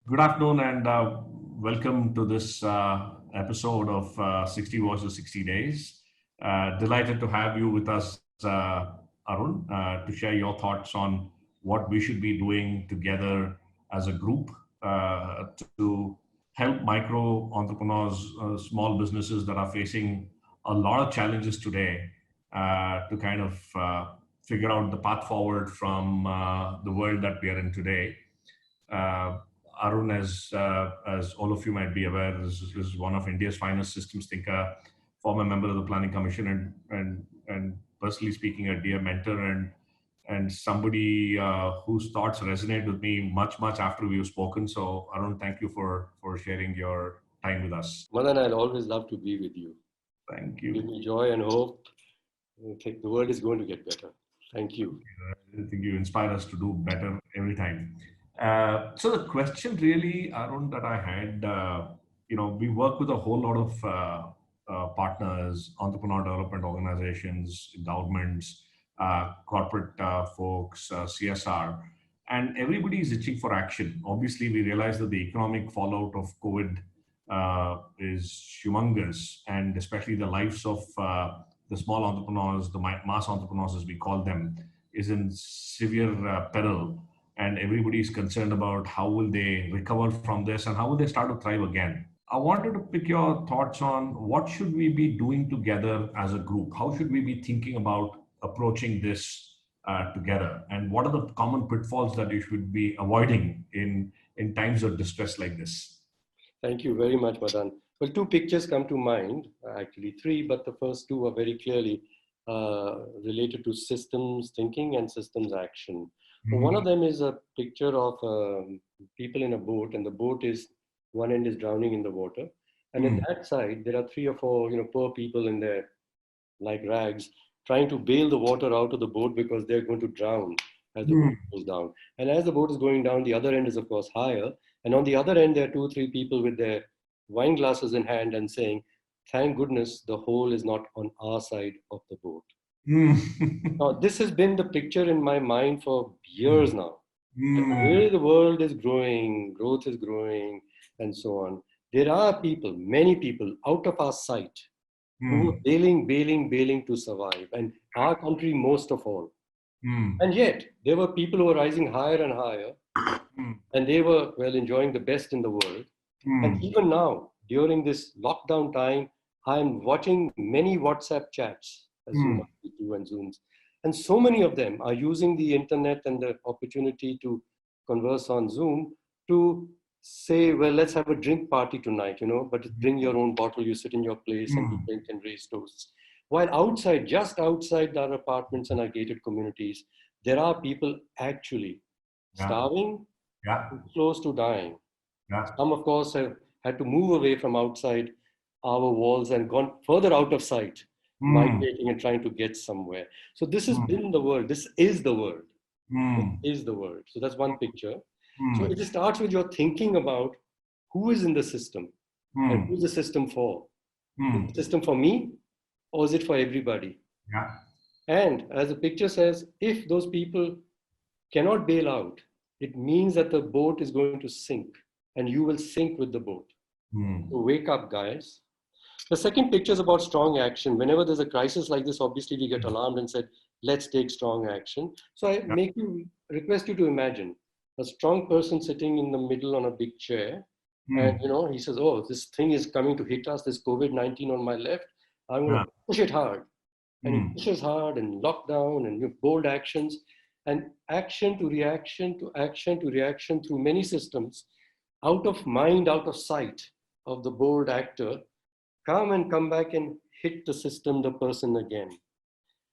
Good afternoon and welcome to this episode of 60 versus 60 Days. Delighted to have you with us, Arun, to share your thoughts on what we should be doing together as a group to help micro entrepreneurs, small businesses that are facing a lot of challenges today to kind of figure out the path forward from the world that we are in today. Uh, Arun, as all of you might be aware, is one of India's finest systems thinker, former member of the Planning Commission, and personally speaking, a dear mentor and somebody whose thoughts resonate with me much after we've spoken. So, Arun, thank you for sharing your time with us. Madan, I'll always love to be with you. Thank Give you. me joy and hope. I think the world is going to get better. Thank you. I think you inspire us to do better every time. So the question really, Arun, that I had, we work with a whole lot of partners, entrepreneur development organizations, governments, corporate folks, CSR, and everybody is itching for action. Obviously, we realize that the economic fallout of COVID is humongous, and especially the lives of the small entrepreneurs, the mass entrepreneurs, as we call them, is in severe peril, and everybody is concerned about how will they recover from this and how will they start to thrive again. I wanted to pick your thoughts on what should we be doing together as a group. How should we be thinking about approaching this together, and what are the common pitfalls that you should be avoiding in times of distress like this? Thank you very much, Madan. Well, two pictures come to mind, actually three, but the first two are very clearly related to systems thinking and systems action. So one of Mm, them is a picture of people in a boat, and the boat is one end is drowning in the water, and in mm, that side there are three or four, poor people in there like rags, trying to bail the water out of the boat because they're going to drown as the boat mm, goes down. And as the boat is going down, the other end is, of course, higher. And on the other end, there are two or three people with their wine glasses in hand and saying, "Thank goodness the hole is not on our side of the boat." mm. Now, this has been the picture in my mind for Mm, years now. That the mm, way the world is growing, growth is growing, and so on, there are people, many people out of our sight who were mm, bailing to survive, and our country most of all. mm, And yet, there were people who were rising higher and higher, mm, and they were, well, enjoying the best in the world. And mm, even now, during this lockdown time, I'm watching many WhatsApp chats, as you mm, must do, and Zooms. And so many of them are using the internet and the opportunity to converse on Zoom to say, well, let's have a drink party tonight, but bring your own bottle, you sit in your place and we mm. drink and raise toasts. While outside, just outside our apartments and our gated communities, there are people actually Yeah, starving, yeah, close to dying. yeah. Some, of course, have had to move away from outside our walls and gone further out of sight, Mm, migrating and trying to get somewhere. So this has mm, been the world. This is the world. This mm, is the world. So that's one picture. So mm, it starts with your thinking about who is in the system and mm, who's the system for. Is mm. the system for me or is it for everybody? Yeah. And as the picture says, if those people cannot bail out, it means that the boat is going to sink and you will sink with the boat. Mm, So wake up, guys. The second picture is about strong action. Whenever there's a crisis like this, obviously we get alarmed and said, let's take strong action. So I yeah. make you request you to imagine a strong person sitting in the middle on a big chair. And Mm, he says, oh, this thing is coming to hit us, this COVID-19 on my left. I'm going yeah. to push it hard. And he Mm, pushes hard and lockdown and bold actions and action to reaction to action to reaction through many systems, out of mind, out of sight of the bold actor, come back and hit the system, the person again.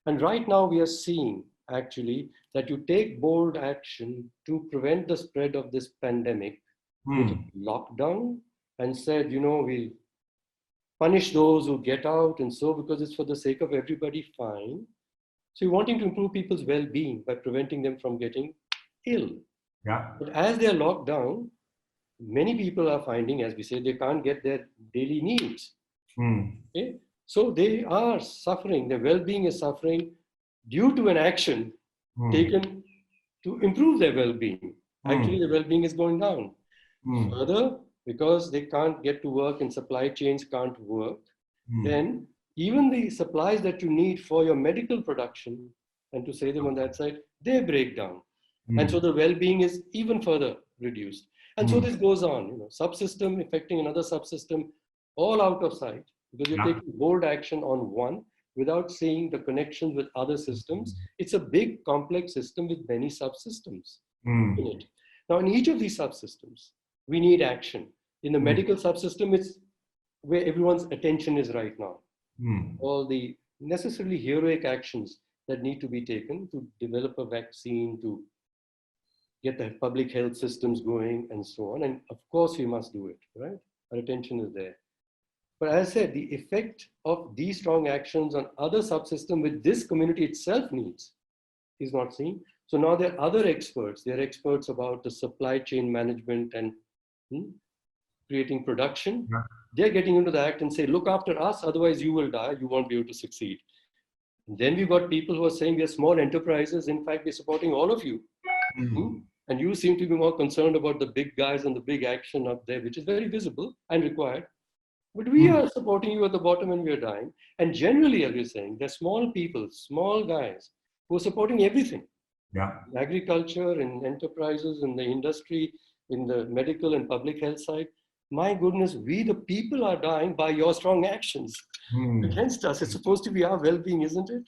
And right now we are seeing actually that you take bold action to prevent the spread of this pandemic, which is mm, lockdown, and said, we punish those who get out and so because it's for the sake of everybody, fine. So you're wanting to improve people's well-being by preventing them from getting ill. yeah. But as they're locked down, many people are finding, as we say, they can't get their daily needs. Mm, Okay? So they are suffering, their well-being is suffering due to an action mm, taken to improve their well-being. Actually, mm, their well-being is going down. Mm. Further, because they can't get to work and supply chains can't work, then even the supplies that you need for your medical production, and to say them on that side, they break down. And so the well-being is even further reduced. And so this goes on, subsystem affecting another subsystem, all out of sight, because you're taking bold action on one without seeing the connections with other systems. It's a big, complex system with many subsystems in it. Now, in each of these subsystems, we need action. In the medical subsystem, it's where everyone's attention is right now. All the necessarily heroic actions that need to be taken to develop a vaccine, to get the public health systems going, and so on. And of course, we must do it, right? Our attention is there. But as I said, the effect of these strong actions on other subsystems which this community itself needs is not seen. So now there are other experts. They're experts about the supply chain management and creating production. They're getting into the act and say, look after us, otherwise you will die, you won't be able to succeed. And then we've got people who are saying we're small enterprises. In fact, we're supporting all of you. And you seem to be more concerned about the big guys and the big action up there, which is very visible and required. But we are supporting you at the bottom and we're dying. And generally, as we're saying, they're small people, small guys who are supporting everything. In agriculture, in enterprises, in the industry, in the medical and public health side. My goodness, we the people are dying by your strong actions against us. It's supposed to be our well-being, isn't it?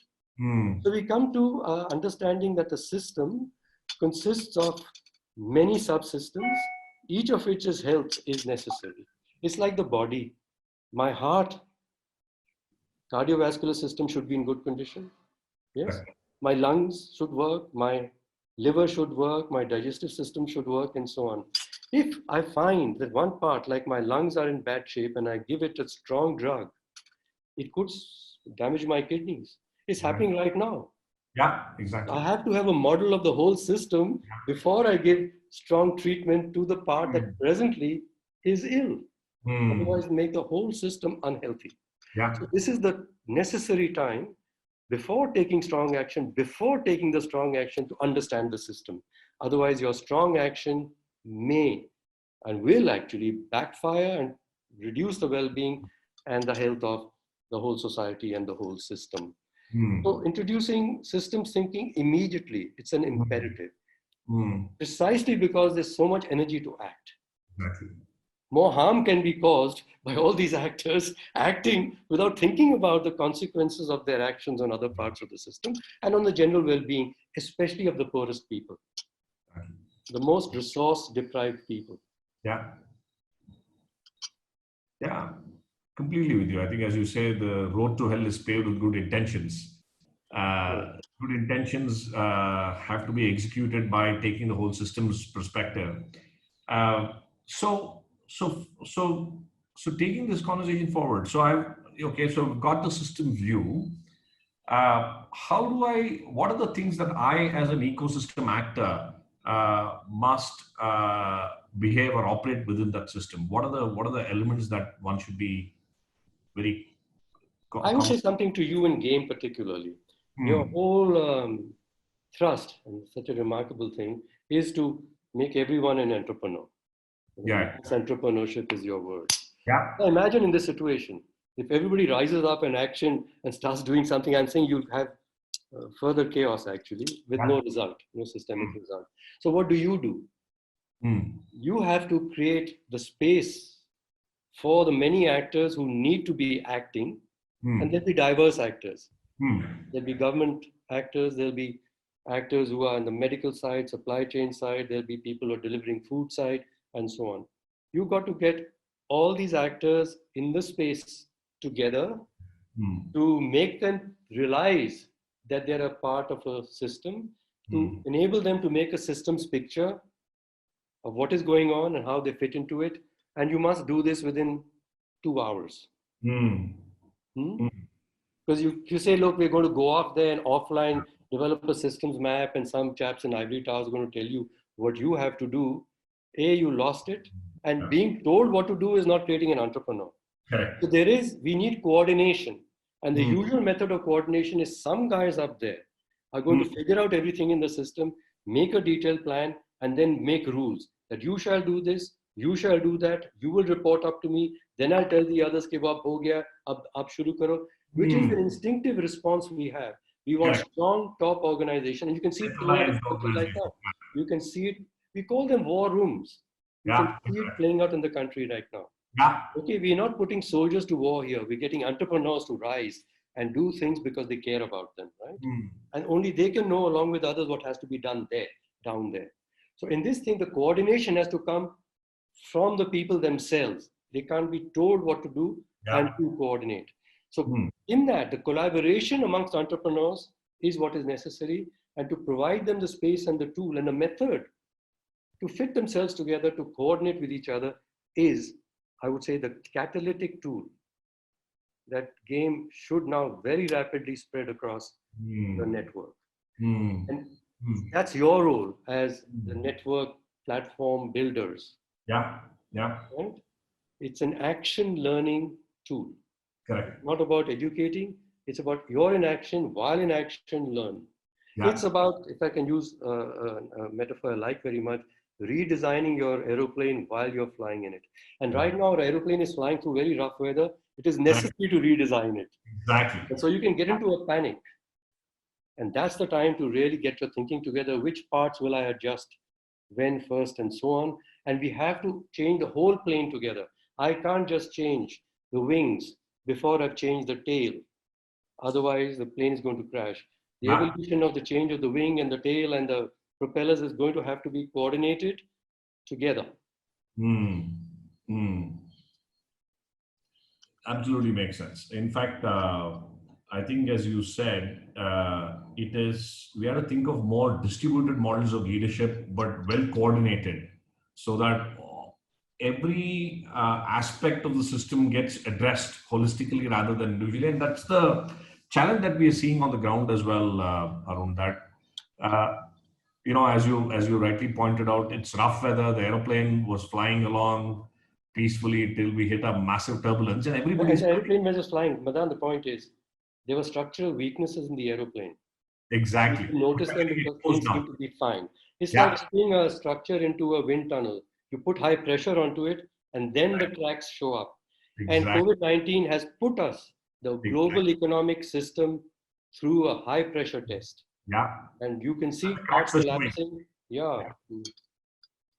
So we come to understanding that the system consists of many subsystems, each of which's health is necessary. It's like the body. My heart, cardiovascular system should be in good condition. Yes. My lungs should work, my liver should work, my digestive system should work, and so on. If I find that one part, like my lungs, are in bad shape and I give it a strong drug, it could damage my kidneys. It's happening right now. Yeah, exactly. I have to have a model of the whole system before I give strong treatment to the part that presently is ill. Otherwise, make the whole system unhealthy. So this is the necessary time before taking strong action, before taking the strong action to understand the system. Otherwise, your strong action may and will actually backfire and reduce the well-being and the health of the whole society and the whole system. So introducing systems thinking immediately, it's an imperative. Precisely because there's so much energy to act. More harm can be caused by all these actors acting without thinking about the consequences of their actions on other parts of the system and on the general well-being, especially of the poorest people, the most resource-deprived people. Yeah, completely with you. I think, as you say, the road to hell is paved with good intentions. Good intentions have to be executed by taking the whole system's perspective. So taking this conversation forward. So we've got the system view. What are the things that I, as an ecosystem actor, must behave or operate within that system? What are the elements that one should be very... I would say something to you in game particularly. Your whole thrust, and such a remarkable thing, is to make everyone an entrepreneur. Entrepreneurship is your word. Now imagine in this situation, if everybody rises up in action and starts doing something, I'm saying you'll have further chaos actually with no result, no systemic result. So what do? You have to create the space for the many actors who need to be acting, and there'll be diverse actors. There'll be government actors, there'll be actors who are on the medical side, supply chain side, there'll be people who are delivering food side, and so on. You've got to get all these actors in the space together to make them realize that they're a part of a system, to enable them to make a systems picture of what is going on and how they fit into it. And you must do this within 2 hours. Because you say, look, we're going to go off there and offline, develop a systems map, and some chaps in ivory towers are going to tell you what you have to do. You lost it. And being told what to do is not creating an entrepreneur. So we need coordination. And the usual method of coordination is some guys up there are going to figure out everything in the system, make a detailed plan, and then make rules that you shall do this, You shall do that. You will report up to me. Then I'll tell the others, "Ke ab ho gaya, ab shuru karo," which is an instinctive response we have. We want Correct. strong top organization, and you can see it playing out in Centralized the country right organization. now. You can see it. We call them war rooms. You can Yeah. see it playing out in the country right now. Yeah. Okay, we're not putting soldiers to war here. We're getting entrepreneurs to rise and do things because they care about them, right? And only they can know, along with others, what has to be done there, down there. So in this thing, the coordination has to come from the people themselves. They can't be told what to do and to coordinate. So in that, the collaboration amongst entrepreneurs is what is necessary, and to provide them the space and the tool and the method to fit themselves together, to coordinate with each other is, I would say, the catalytic tool. That game should now very rapidly spread across the network. And that's your role as the network platform builders. Yeah. Yeah. Right? It's an action learning tool. Correct. Not about educating, it's about you're in action, while in action, learn. Yeah. It's about, if I can use a metaphor I like very much, redesigning your aeroplane while you're flying in it. And right now, our aeroplane is flying through very rough weather. It is necessary to redesign it. Exactly. And so you can get into a panic. And that's the time to really get your thinking together. Which parts will I adjust? When first, and so on. And we have to change the whole plane together. I can't just change the wings before I've changed the tail. Otherwise, the plane is going to crash. The evolution of the change of the wing and the tail and the propellers is going to have to be coordinated together. Absolutely makes sense. In fact, I think, as you said, we have to think of more distributed models of leadership, but well coordinated, so that every aspect of the system gets addressed holistically rather than individually. And that's the challenge that we are seeing on the ground as well, Arun. That as you rightly pointed out, it's rough weather. The aeroplane was flying along peacefully till we hit a massive turbulence, and everybody's the aeroplane was just flying. Madan, the point is, there were structural weaknesses in the aeroplane. Exactly. You notice them because things seem to be fine. It's like putting a structure into a wind tunnel. You put high pressure onto it, and then the cracks show up. And COVID-19 has put us, the global economic system, through a high pressure test. And you can see parts collapsing.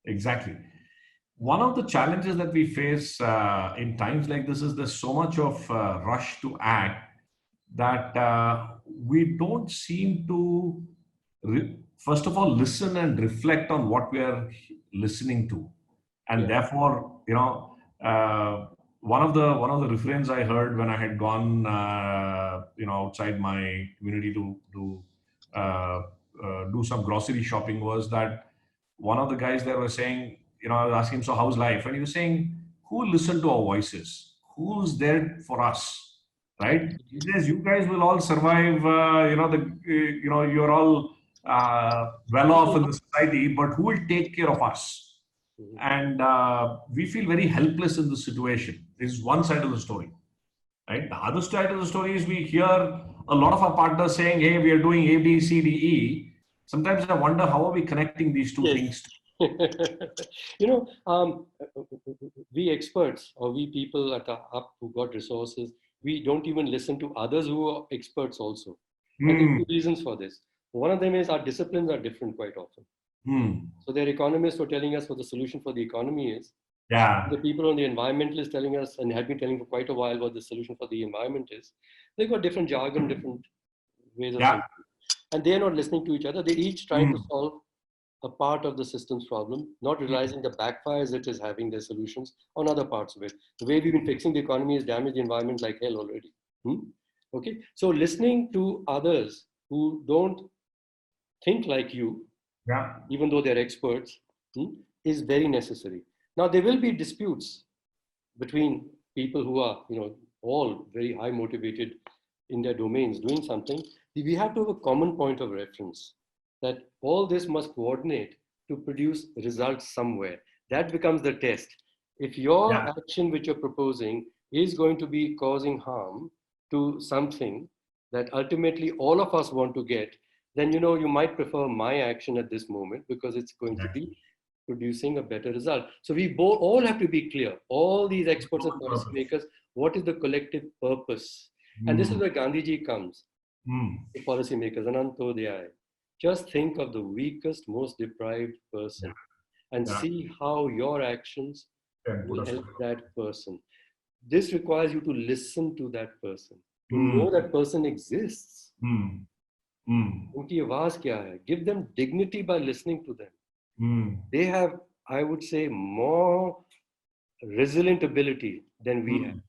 Exactly. One of the challenges that we face in times like this is there's so much of rush to act that we don't seem to, first of all, listen and reflect on what we are listening to. And therefore, one of the refrains I heard when I had gone, outside my community to do some grocery shopping was that one of the guys there was saying, I was asking him, so how's life? And he was saying, who will listen to our voices? Who's there for us? Right? He says, you guys will all survive. You're all well off in the society, but who will take care of us? And we feel very helpless in this situation. This is one side of the story. Right? The other side of the story is we hear a lot of our partners saying, hey, we are doing A, B, C, D, E. Sometimes I wonder, how are we connecting these two things? We experts, or we people at the up who got resources, we don't even listen to others who are experts also. And there are two reasons for this. One of them is our disciplines are different quite often. So there are economists who are telling us what the solution for the economy is. The people on the environmentalist telling us, and have been telling for quite a while, what the solution for the environment is. They've got different jargon, different ways of thinking. And they're not listening to each other. They're each trying to solve a part of the system's problem, not realizing the backfires it is having their solutions on other parts of it. The way we've been fixing the economy has damaged the environment like hell already. Okay, so listening to others who don't think like you, even though they're experts, is very necessary. Now, there will be disputes between people who are, all very high motivated in their domains doing something. We have to have a common point of reference, that all this must coordinate to produce results somewhere. That becomes the test. If your action which you're proposing is going to be causing harm to something that ultimately all of us want to get, then you might prefer my action at this moment because it's going to be producing a better result. So we both all have to be clear, all these experts and policymakers, what is the collective purpose? And this is where Gandhiji comes, the policymakers, Anantodaya. Just think of the weakest, most deprived person and see how your actions will help that person. This requires you to listen to that person, to know that person exists. उनकी आवाज क्या है? Give them dignity by listening to them. They have, I would say, more resilient ability than we have.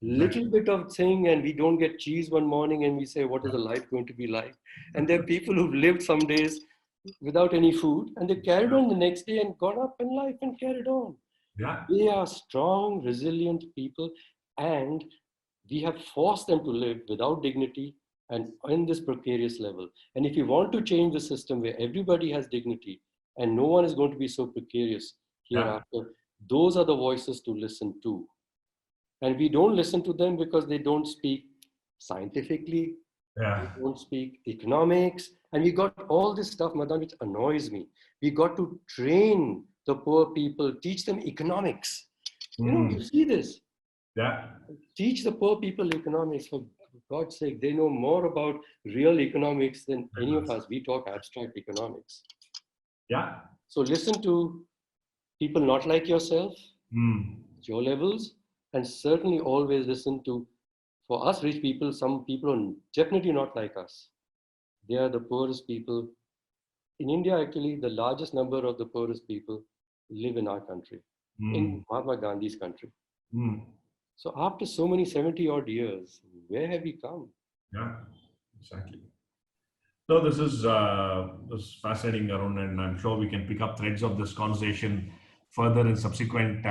Little bit of thing and we don't get cheese one morning and we say, what is the life going to be like? And there are people who've lived some days without any food and they carried on the next day and got up in life and carried on. They are strong, resilient people and we have forced them to live without dignity and in this precarious level. And if you want to change the system where everybody has dignity and no one is going to be so precarious hereafter, those are the voices to listen to. And we don't listen to them because they don't speak scientifically, they don't speak economics. And we got all this stuff, Madan, which annoys me. We got to train the poor people, teach them economics. You know, you see this. Teach the poor people economics, for God's sake. They know more about real economics than any of us. We talk abstract economics. So listen to people not like yourself, your levels, and certainly always listen to, for us rich people, some people are definitely not like us. They are the poorest people. In India, actually, the largest number of the poorest people live in our country, in Mahatma Gandhi's country. So after so many 70 odd years, where have we come? Exactly. No, this is fascinating, Arun, and I'm sure we can pick up threads of this conversation further in subsequent,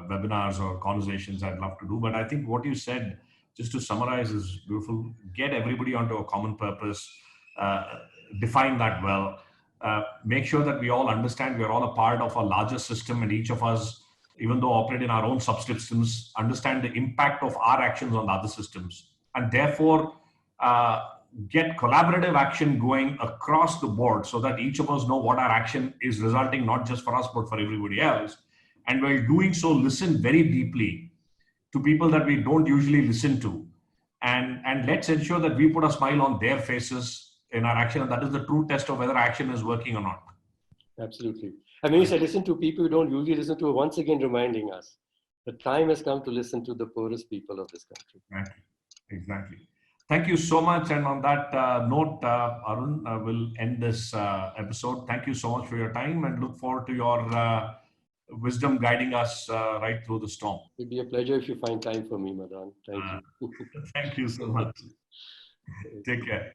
webinars or conversations I'd love to do. But I think what you said, just to summarize, is beautiful. Get everybody onto a common purpose, define that well, make sure that we all understand we're all a part of a larger system, and each of us, even though operate in our own subsystems, understand the impact of our actions on other systems, and therefore get collaborative action going across the board so that each of us know what our action is resulting, not just for us, but for everybody else. And while doing so, listen very deeply to people that we don't usually listen to. And let's ensure that we put a smile on their faces in our action. And that is the true test of whether action is working or not. Absolutely. I mean, you said listen to people who don't usually listen to, once again reminding us the time has come to listen to the poorest people of this country. Exactly. Thank you so much. And on that note, Arun, we'll end this episode. Thank you so much for your time and look forward to your wisdom guiding us right through the storm. It'd be a pleasure if you find time for me, Madan. Thank you. Thank you so much. Take care.